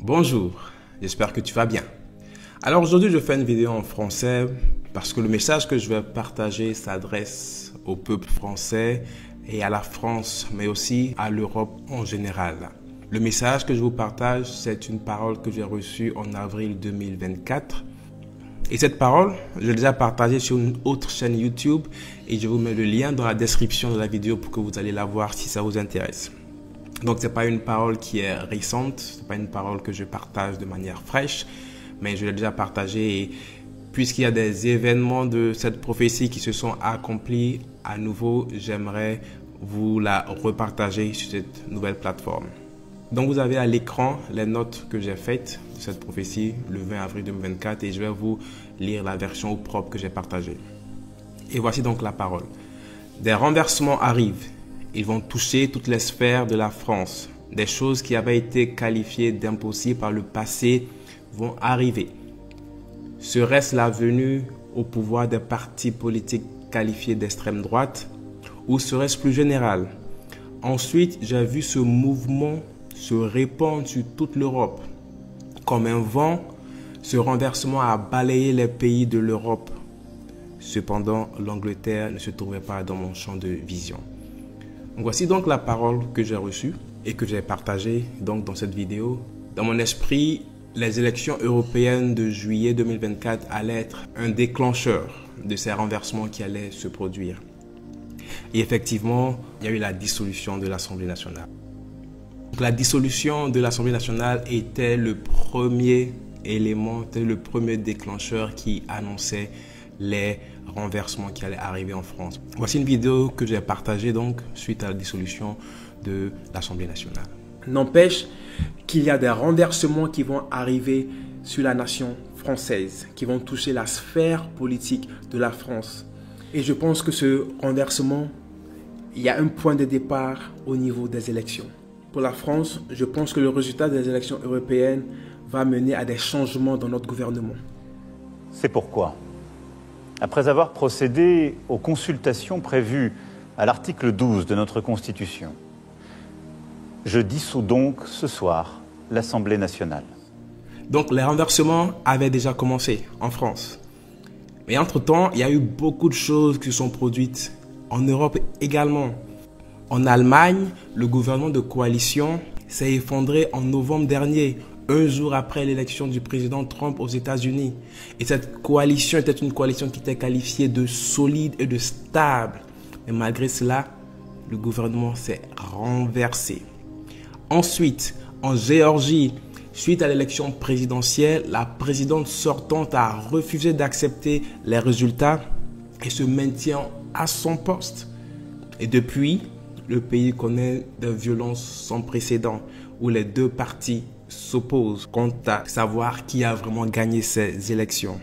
Bonjour, j'espère que tu vas bien. Alors aujourd'hui, je fais une vidéo en français parce que le message que je vais partager s'adresse au peuple français et à la France, mais aussi à l'Europe en général. Le message que je vous partage, c'est une parole que j'ai reçue en avril 2024. Et cette parole, je l'ai déjà partagée sur une autre chaîne YouTube et je vous mets le lien dans la description de la vidéo pour que vous allez la voir si ça vous intéresse. Donc, ce n'est pas une parole qui est récente, ce n'est pas une parole que je partage de manière fraîche, mais je l'ai déjà partagée et puisqu'il y a des événements de cette prophétie qui se sont accomplis à nouveau, j'aimerais vous la repartager sur cette nouvelle plateforme. Donc, vous avez à l'écran les notes que j'ai faites de cette prophétie le 20 avril 2024 et je vais vous lire la version au propre que j'ai partagée. Et voici donc la parole. Des renversements arrivent. Ils vont toucher toutes les sphères de la France. Des choses qui avaient été qualifiées d'impossibles par le passé vont arriver. Serait-ce la venue au pouvoir des partis politiques qualifiés d'extrême droite ou serait-ce plus général? Ensuite, j'ai vu ce mouvement se répandre sur toute l'Europe. Comme un vent, ce renversement a balayé les pays de l'Europe. Cependant, l'Angleterre ne se trouvait pas dans mon champ de vision. Voici donc la parole que j'ai reçue et que j'ai partagée donc dans cette vidéo. Dans mon esprit, les élections européennes de juillet 2024 allaient être un déclencheur de ces renversements qui allaient se produire. Et effectivement, il y a eu la dissolution de l'Assemblée nationale. Donc, la dissolution de l'Assemblée nationale était le premier élément, était le premier déclencheur qui annonçait les renversements qui allaient arriver en France. Voici une vidéo que j'ai partagée donc suite à la dissolution de l'Assemblée nationale. N'empêche qu'il y a des renversements qui vont arriver sur la nation française, qui vont toucher la sphère politique de la France. Et je pense que ce renversement, il y a un point de départ au niveau des élections. Pour la France, je pense que le résultat des élections européennes va mener à des changements dans notre gouvernement. C'est pourquoi, après avoir procédé aux consultations prévues à l'article 12 de notre Constitution, je dissous donc ce soir l'Assemblée nationale. Donc les renversements avaient déjà commencé en France. Mais entre-temps, il y a eu beaucoup de choses qui sont produites en Europe également. En Allemagne, le gouvernement de coalition s'est effondré en novembre dernier, un jour après l'élection du président Trump aux États-Unis. Et cette coalition était une coalition qui était qualifiée de solide et de stable. Mais malgré cela, le gouvernement s'est renversé. Ensuite, en Géorgie, suite à l'élection présidentielle, la présidente sortante a refusé d'accepter les résultats et se maintient à son poste. Et depuis, le pays connaît des violences sans précédent où les deux partis s'opposent quant à savoir qui a vraiment gagné ces élections.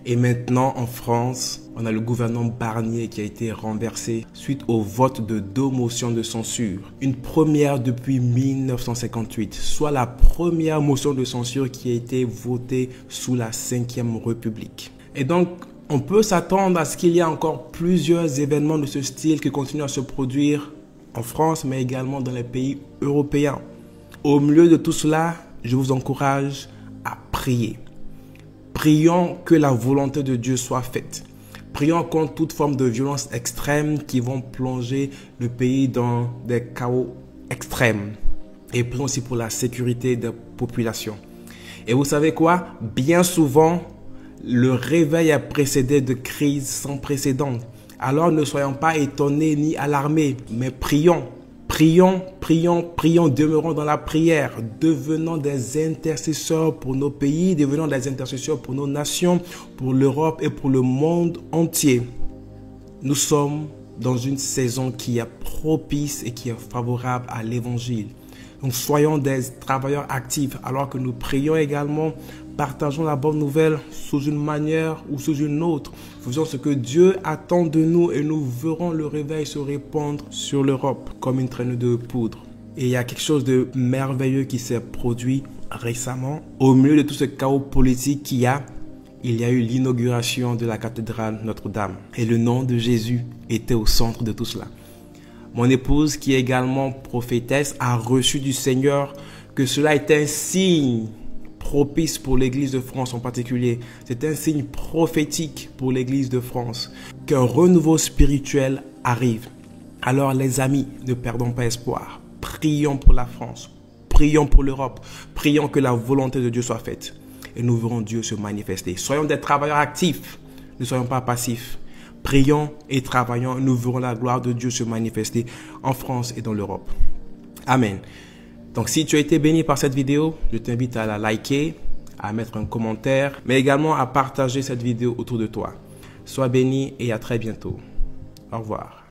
Et maintenant, en France, on a le gouvernement Barnier qui a été renversé suite au vote de 2 motions de censure. Une première depuis 1958, soit la première motion de censure qui a été votée sous la 5e République. Et donc, on peut s'attendre à ce qu'il y ait encore plusieurs événements de ce style qui continuent à se produire en France, mais également dans les pays européens. Au milieu de tout cela, je vous encourage à prier. Prions que la volonté de Dieu soit faite. Prions contre toute forme de violence extrême qui vont plonger le pays dans des chaos extrêmes. Et prions aussi pour la sécurité des populations. Et vous savez quoi? Bien souvent, le réveil est précédé de crises sans précédent. Alors ne soyons pas étonnés ni alarmés, mais prions. Prions, prions, prions, demeurons dans la prière, devenons des intercesseurs pour nos pays, devenons des intercesseurs pour nos nations, pour l'Europe et pour le monde entier. Nous sommes dans une saison qui est propice et qui est favorable à l'évangile. Donc soyons des travailleurs actifs alors que nous prions également. Partageons la bonne nouvelle sous une manière ou sous une autre. Faisons ce que Dieu attend de nous et nous verrons le réveil se répandre sur l'Europe comme une traînée de poudre. Et il y a quelque chose de merveilleux qui s'est produit récemment. Au milieu de tout ce chaos politique qu'il y a, il y a eu l'inauguration de la cathédrale Notre-Dame. Et le nom de Jésus était au centre de tout cela. Mon épouse, qui est également prophétesse, a reçu du Seigneur que cela est un signe propice pour l'Église de France en particulier. C'est un signe prophétique pour l'Église de France qu'un renouveau spirituel arrive. Alors les amis, ne perdons pas espoir. Prions pour la France, prions pour l'Europe, prions que la volonté de Dieu soit faite et nous verrons Dieu se manifester. Soyons des travailleurs actifs, ne soyons pas passifs. Prions et travaillons, nous verrons la gloire de Dieu se manifester en France et dans l'Europe. Amen. Donc si tu as été béni par cette vidéo, je t'invite à la liker, à mettre un commentaire, mais également à partager cette vidéo autour de toi. Sois béni et à très bientôt. Au revoir.